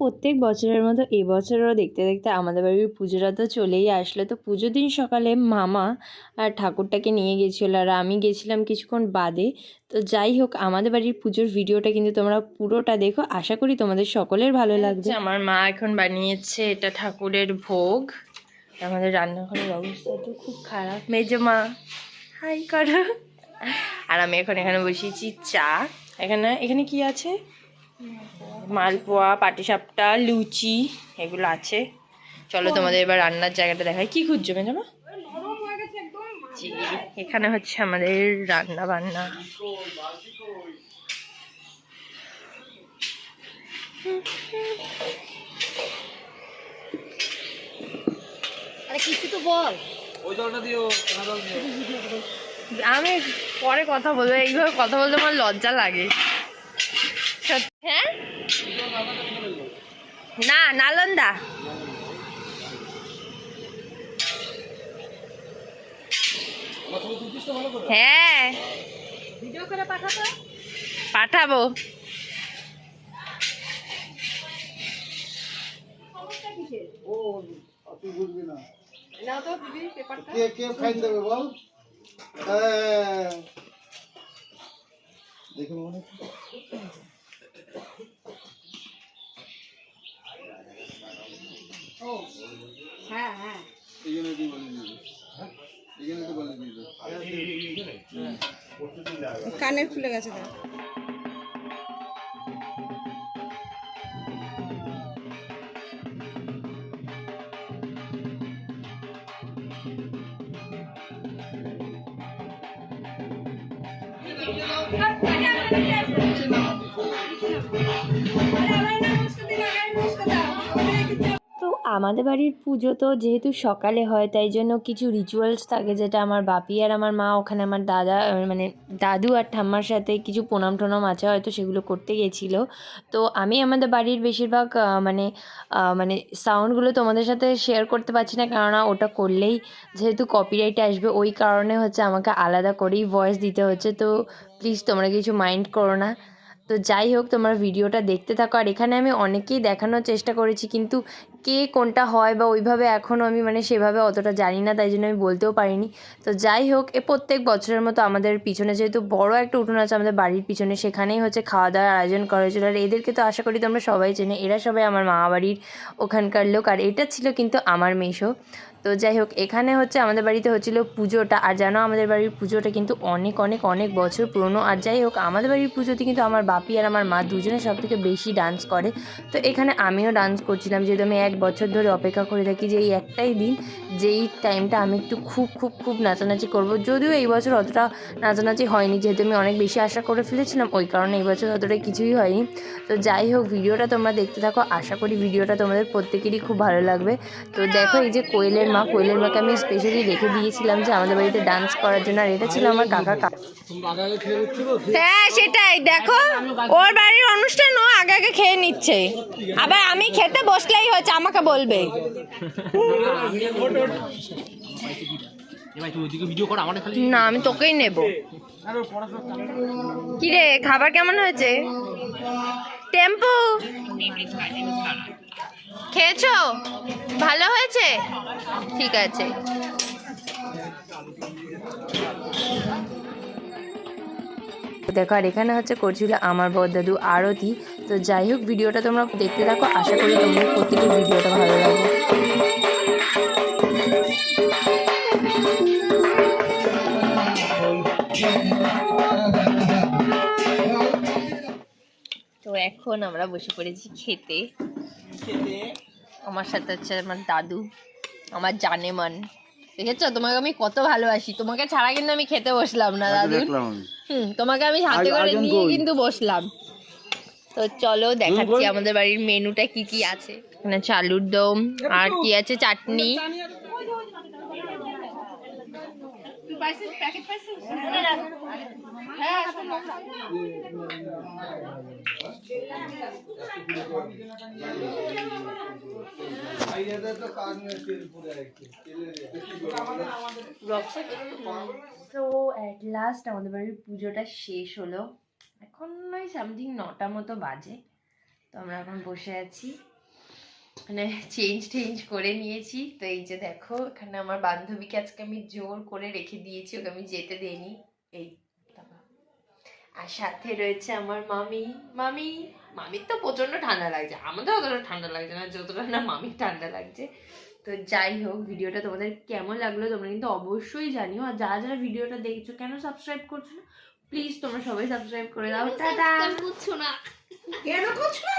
প্রত্যেক বছরের মতো এবছরও দেখতে দেখতে আমাদের বাড়ির পুজোটা তো চলেই আসলো। তো পুজোর দিন সকালে মামা আর ঠাকুরটাকে নিয়ে গেছিলো, আর আমি গেছিলাম কিছুক্ষণ বাদে। তো যাই হোক, আমাদের বাড়ির পুজোর ভিডিওটা কিন্তু তোমরা পুরোটা দেখো, আশা করি তোমাদের সকলের ভালো লাগবে। আমার মা এখন বানিয়েছে এটা ঠাকুরের ভোগ। আমাদের রান্নাঘরের অবস্থা তো খুব খারাপ। মেজো মা হাই করো। আর আমি এখন এখানে বসিয়েছি চা। এখানে কি আছে? মালপোয়া, পাটিসাপটা, লুচি এগুলো আছে। চলো তোমাদের এবার রান্নার জায়গাটা দেখাই। কি খুঁজছো মেজমা? জি, এখানে হচ্ছে আমাদের রান্না বান্না। কিছু তো বল। আমি পরে কথা বলবো, এইভাবে কথা বলতে আমার লজ্জা লাগে। হ্যাঁ, না নালন্দা। হ্যাঁ, ভিডিও করে পাঠাবো। হ্যাঁ হ্যাঁ কানের খুলে গেছে। তো আমাদের বাড়ির পুজো তো যেহেতু সকালে হয়, তাই জন্য কিছু রিচুয়ালস থাকে, যেটা আমার বাপি আর আমার মা ওখানে আমার দাদা মানে দাদু আর ঠাম্মার সাথে কিছু প্রণাম টনাম আছে, হয়তো সেগুলো করতে গেছিলো। তো আমি আমাদের বাড়ির বেশিরভাগ মানে সাউন্ডগুলো তোমাদের সাথে শেয়ার করতে পারছি না, কেননা ওটা করলেই যেহেতু কপিরাইট আসবে, ওই কারণে হচ্ছে আমাকে আলাদা করেই ভয়েস দিতে হচ্ছে। তো প্লিজ তোমরা কিছু মাইন্ড করো না। তো যাই হোক, তোমরা ভিডিওটা দেখতে থাকো। আর এখানে আমি অনেকেই দেখানোর চেষ্টা করেছি, কিন্তু কে কোনটা হয় বা ওইভাবে এখনও আমি মানে সেভাবে অতটা জানি না, তাই জন্য আমি বলতেও পারিনি। তো যাই হোক, প্রত্যেক বছরের মতো আমাদের পিছনে যেহেতু বড় একটা উঠোন আছে আমাদের বাড়ির পিছনে, সেখানেই হচ্ছে খাওয়া দাওয়ার আয়োজন করা হয়েছিল। আর এদেরকে তো আশা করি তোমরা সবাই চেনে, এরা সবাই আমার মামা বাড়ির ওখানকার লোক। আর এটা ছিল কিন্তু আমার মেসো। তো যাই হোক, এখানে হচ্ছে আমাদের বাড়িতে হচ্ছিলো পুজোটা। আর জানো, আমাদের বাড়ির পুজোটা কিন্তু অনেক অনেক অনেক বছর পুরনো। আর যাই হোক, আমাদের বাড়ির পুজোতে কিন্তু আমার বাপি আর আমার মা দুজনে সব থেকে বেশি ডান্স করে। তো এখানে আমিও ডান্স করছিলাম, যেহেতু আমি 1 বছর ধরে অপেক্ষা করে থাকি যে এই একটাই দিন, যেই টাইমটা আমি একটু খুব খুব খুব নাচানাচি করব। যদিও এই বছর অতটা নাচানাচি হয়নি, যেহেতু আমি অনেক বেশি আশা করে ফেলেছিলাম, ওই কারণে এই বছর অতটা কিছুই হয়নি। তো যাই হোক, ভিডিওটা তোমরা দেখতে থাকো, আশা করি ভিডিওটা তোমাদের প্রত্যেকেরই খুব ভালো লাগবে। তো দেখো, এই যে কোয়েলের মাকে আমি স্পেশালি রেখে দিয়েছিলাম যে আমাদের বাড়িতে ডান্স করার জন্য। আর এটা ছিল আমার কাকা। হ্যাঁ সেটাই, দেখো ওর বাড়ির অনুষ্ঠান ও আগে আগে খেয়ে নিচ্ছে, আবার আমি খেতে বসলেই হচ্ছে আমাকে বলবে। না, আমি তোকেই নেব। কিরে, খাবার কেমন হয়েছে? টেম্পু খেয়েছো? ভালো হয়েছে? ঠিক আছে। দেখো, আর এখানে হচ্ছে করছিল আমার বড়দাদু আরতি। তো যাই হোক, ভিডিওটা তোমরা দেখতে থাকো, আশা করি তোমাদের প্রত্যেকের ভিডিওটা ভালো লাগবে। তো এখন আমরা বসে পড়েছি খেতে। আমার সাথে হচ্ছে আমার দাদু, আমার জানেমান। দেখেছো, তোমাকে আমি কত ভালোবাসি, তোমাকে ছাড়া কিন্তু আমি খেতে বসলাম না দাদু। তোমাকে আমি হাতে করে নিয়ে কিন্তু বসলাম। তো চলো দেখাচ্ছি আমাদের বাড়ির মেনুটা কি কি আছে। এখানে আলুর দম, আর কি আছে, চাটনি। তো অ্যাট লাস্ট আমাদের বাড়ির পুজোটা শেষ হলো। এখন নয় সামথিং 9টা মতো বাজে। তো আমরা এখন বসে আছি, মানে চেঞ্জ করে নিয়েছি। তো এই যে দেখো এখানে আমার বান্ধবীকে আজকে আমি জোর করে রেখে দিয়েছি, ওকে আমি যেতে দেইনি। এই বাবা। আর সাথে রয়েছে আমার মামির তো প্রচন্ড ঠান্ডা লাগছে, আমাদের অতটা ঠান্ডা লাগছে না যতটা না মামির ঠান্ডা লাগছে। তো যাই হোক, ভিডিওটা তোমাদের কেমন লাগলো তোমরা কিন্তু অবশ্যই জানিও। আর যারা যারা ভিডিওটা দেখছো কেন সাবস্ক্রাইব করছো না, প্লিজ তোমরা সবাই সাবস্ক্রাইব করে দাও। টাটা। করছো না কেন করছো না?